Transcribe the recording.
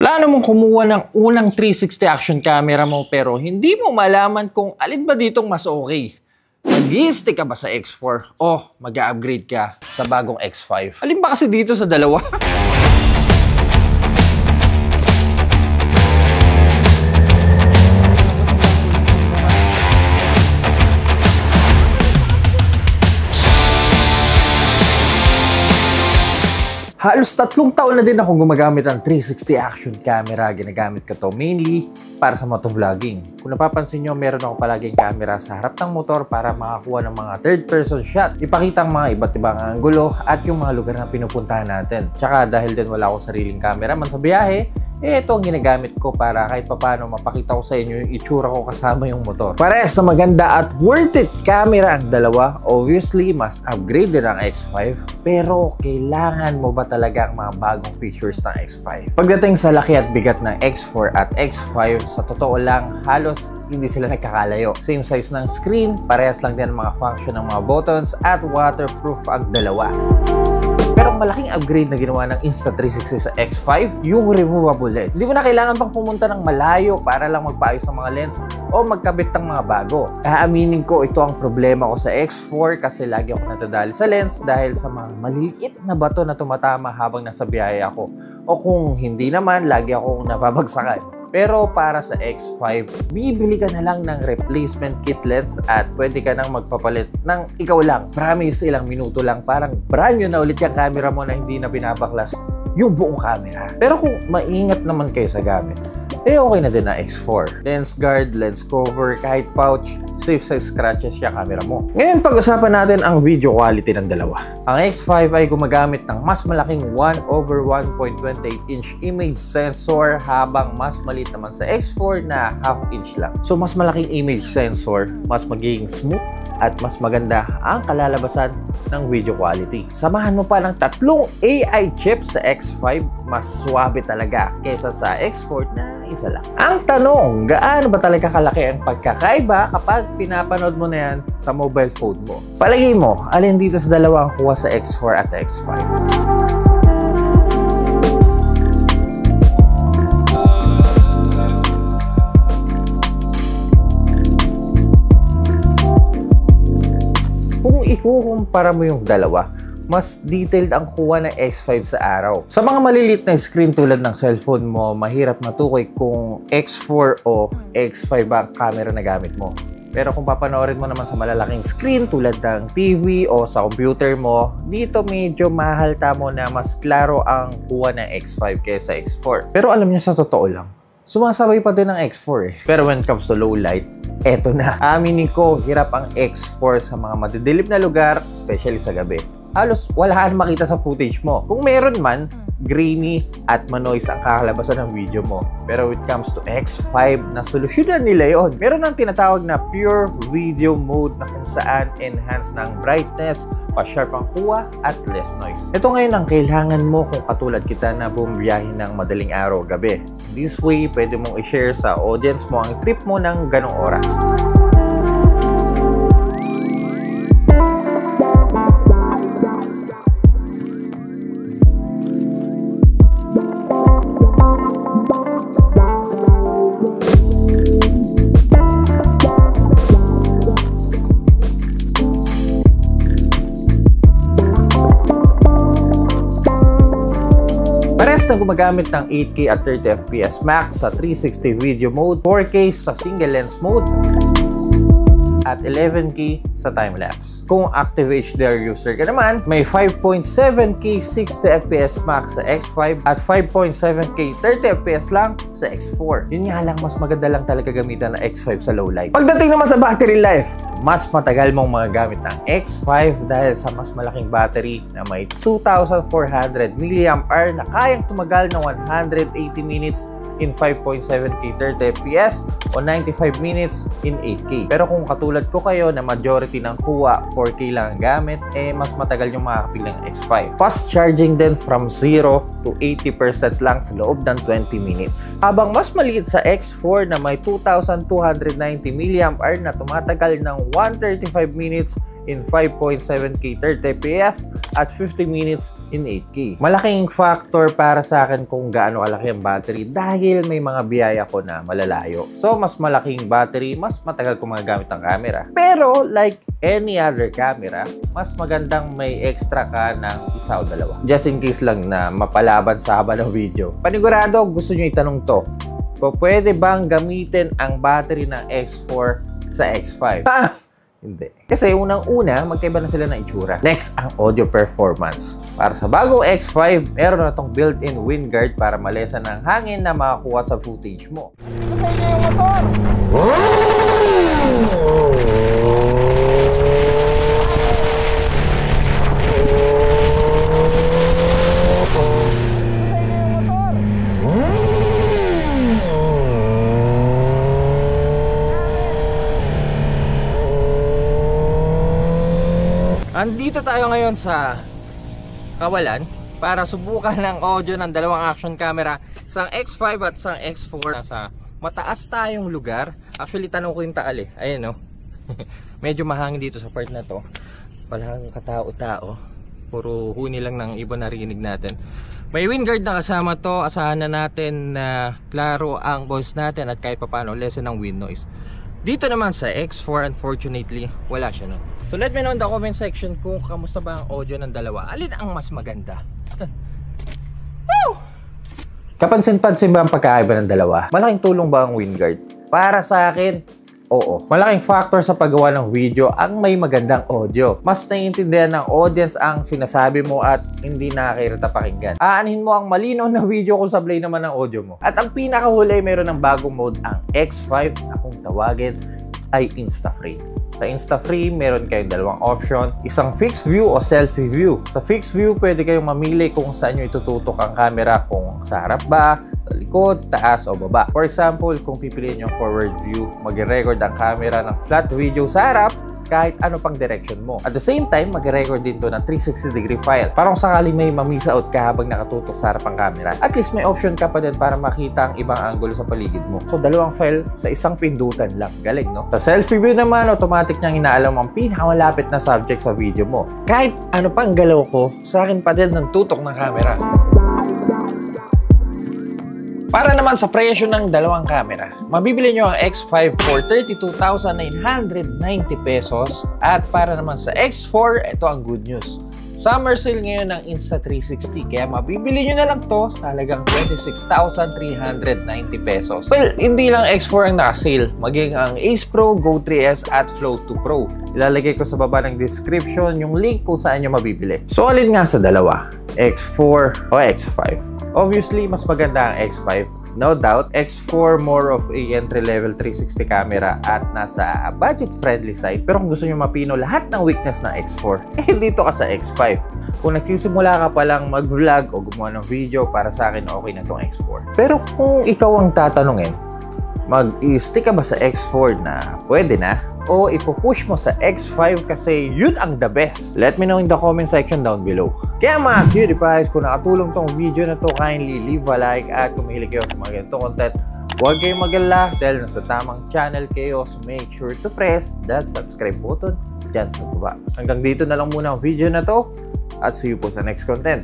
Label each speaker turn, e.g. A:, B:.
A: Plano mong kumuha ng unang 360 action camera mo pero hindi mo malaman kung alin ba ditong mas okay. Nag-i-stick ka ba sa X4 o mag-upgrade ka sa bagong X5? Alin ba kasi dito sa dalawa? Halos 3 taon na din ako gumagamit ng 360 action camera. Ginagamit ko to mainly para sa motovlogging. Kung napapansin nyo, meron ako palaging camera sa harap ng motor para makakuha ng mga third-person shot. Ipakita ang mga iba't ibang anggulo at yung mga lugar na pinupuntahan natin. Tsaka dahil din wala akong sariling camera man sa biyahe, ito ang ginagamit ko para kahit papano mapakita ko sa inyo yung itsura ko kasama yung motor. Parehas na maganda at worth it camera ang dalawa. Obviously, mas upgraded ang X5. Pero kailangan mo ba talaga ang mga bagong features ng X5? Pagdating sa laki at bigat ng X4 at X5, sa totoo lang, halos hindi sila nagkakalayo. Same size ng screen, parehas lang din ang mga function ng mga buttons at waterproof ang dalawa. Pero malaking upgrade na ginawa ng Insta360 sa X5, yung removable lens. Hindi mo na kailangan pang pumunta ng malayo para lang magpaayos ng mga lens o magkabit ng mga bago. Aaminin ko, ito ang problema ko sa X4 kasi lagi ako natadali sa lens dahil sa mga maliliit na bato na tumatama habang nasa biyahe ako. O kung hindi naman, lagi akong napabagsakan. Pero para sa X5, bibili ka na lang ng replacement kit lens at pwede ka nang magpapalit ng ikaw lang. Promise, ilang minuto lang, parang brand new na ulit yung camera mo na hindi na binabaklas yung buong camera. Pero kung maingat naman kayo sa gamit, okay na din na X4. Lens guard, lens cover, kahit pouch, safe sa scratches yung camera mo. Ngayon, pag-usapan natin ang video quality ng dalawa. Ang X5 ay gumagamit ng mas malaking 1/1.28-inch image sensor habang mas maliit naman sa X4 na half-inch lang. So, mas malaking image sensor, mas magiging smooth at mas maganda ang kalalabasan ng video quality. Samahan mo pa ng 3 AI chips sa X5, mas swabe talaga kaysa sa X4 na isa lang. Ang tanong, gaano ba talaga kalaki ang pagkakaiba kapag pinapanood mo na yan sa mobile phone mo? Palagay mo, alin dito sa dalawa ang kuha sa X4 at X5? Kung ikukumpara mo yung dalawa, mas detailed ang kuha ng X5 sa araw. Sa mga maliliit na screen tulad ng cellphone mo, mahirap matukoy kung X4 o X5 ang camera na gamit mo. Pero kung papanoorin mo naman sa malalaking screen tulad ng TV o sa computer mo, dito medyo mahalta mo na mas klaro ang kuha ng X5 kaysa X4. Pero alam niyo, sa totoo lang, sumasabay pa din ang X4 eh. Pero when it comes to low light, eto na. Aminin ko, hirap ang X4 sa mga madidilim na lugar, especially sa gabi. Halos wala kang makita sa footage mo. Kung meron man, grainy at manoise ang kakalabasan ng video mo. Pero when it comes to X5, na solusyonan nila yon. Meron ng tinatawag na pure video mode na kung saan enhance ng brightness, pa-sharp ang kuha at less noise. Ito ngayon ang kailangan mo kung katulad kita na bumiyahe ng madaling araw gabi. This way, pwede mong i-share sa audience mo ang trip mo ng ganong oras. Na gumagamit ng 8K at 30fps max sa 360 video mode, 4K sa single lens mode, at 11K sa time-lapse. Kung active HDR user ka naman, may 5.7K 60fps max sa X5 at 5.7K 30fps lang sa X4. Yun nga lang, mas maganda lang talaga gamitan ng X5 sa low light. Pagdating naman sa battery life, mas matagal mong magagamit ng X5 dahil sa mas malaking battery na may 2,400 mAh na kayang tumagal ng 180 minutes in 5.7K 30fps o 95 minutes in 8K. Pero kung katulad ko kayo na majority ng kuha 4K lang ang gamit, mas matagal yung makakapil ng X5. Fast charging din from 0 to 80% lang sa loob ng 20 minutes. Habang mas maliit sa X4 na may 2,290 mAh na tumatagal ng 135 minutes in 5.7K 30fps at 50 minutes in 8K. Malaking factor para sa akin kung gaano kalaki ang battery dahil may mga biyaya ko na malalayo. So, mas malaking battery, mas matagal ko magagamit ang camera. Pero, like any other camera, mas magandang may extra ka ng isa o dalawa. Just in case lang na mapalaban sa haba ng video. Panigurado, gusto nyo itanong to. Pwede bang gamitin ang battery ng X4 sa X5? Hindi. Kasi unang-una, magkaiba na sila ng itsura. Next, ang audio performance. Para sa bagong X5, meron na itong built-in wind guard para malesan ng hangin na makakuha sa footage mo. Andito tayo ngayon sa Kawalan para subukan ng audio ng dalawang action camera, isang X5 at isang X4. Nasa mataas tayong lugar. Actually, tanong ko yung taal eh. Ayan o. Medyo mahangin dito sa part na to. Walang katao-tao. Puro huni lang ng ibon narinig natin. May wind guard na kasama to. Asahan na natin na klaro ang voice natin at kahit papano lessen ng wind noise. Dito naman sa X4, unfortunately, wala siya nun. So let me know in the comment section kung kamusta ba ang audio ng dalawa. Alin ang mas maganda? Kapansin-pansin ba ang pagkaiba ng dalawa? Malaking tulong ba ang wind guard? Para sa akin, oo. Malaking factor sa paggawa ng video ang may magandang audio. Mas naiintindihan ng audience ang sinasabi mo at hindi nakakairita pakinggan. Aanhin mo ang malinaw na video kung sablay naman ang audio mo. At ang pinakahuli, mayroon ng bagong mode ang X5 na kung tawagin ay Insta-Frame. Sa Insta-Frame, meron kayong dalawang option. Isang fixed view o selfie view. Sa fixed view, pwede kayong mamili kung saan nyo itututok ang camera. Kung sa harap ba, sa likod, taas o baba. For example, kung pipiliin yung forward view, mag-record ang camera ng flat video sa harap kahit ano pang direction mo. At the same time, mag-record din to ng 360-degree file. Parang sakali may ma-miss out ka habang nakatutok sa harap ang camera. At least may option ka pa din para makita ang ibang angulo sa paligid mo. So, dalawang file sa isang pindutan lang. Galing, no? Sa selfie view naman, automatic niyang inaalam ang pinakamalapit na subject sa video mo. Kahit ano pang galaw ko, sa akin pa din ng tutok ng camera. Para naman sa presyo ng dalawang camera, mabibili nyo ang X5 for 32,990 pesos. At para naman sa X4, ito ang good news. Summer sale ngayon ng Insta360, kaya mabibili nyo na lang to sa halagang 26,390 pesos. Well, hindi lang X4 ang naka-sale, maging ang Ace Pro, Go 3S at Flow 2 Pro. Ilalagay ko sa baba ng description yung link kung saan nyo mabibili. So, alin nga sa dalawa? X4 o X5? Obviously, mas maganda ang X5. No doubt, X4 more of a entry-level 360 camera at nasa budget-friendly side. Pero kung gusto nyo mapino lahat ng weakness ng X4, dito ka sa X5. Kung nagsisimula ka palang mag-vlog o gumawa ng video, para sa akin okay na itong X4. Pero kung ikaw ang tatanungin, mag-i-stick ka ba sa X4 na pwede na? O ipupush mo sa X5 kasi yun ang the best? Let me know in the comment section down below. Kaya mga cutie pies, kung nakatulong tong video na to, kindly leave a like at kung mahilig kayo sa mga ganitong content, huwag kayong mag-alala dahil nasa tamang channel kayo, so make sure to press that subscribe button dyan sa baba. Hanggang dito na lang muna ang video na to at see you po sa next content.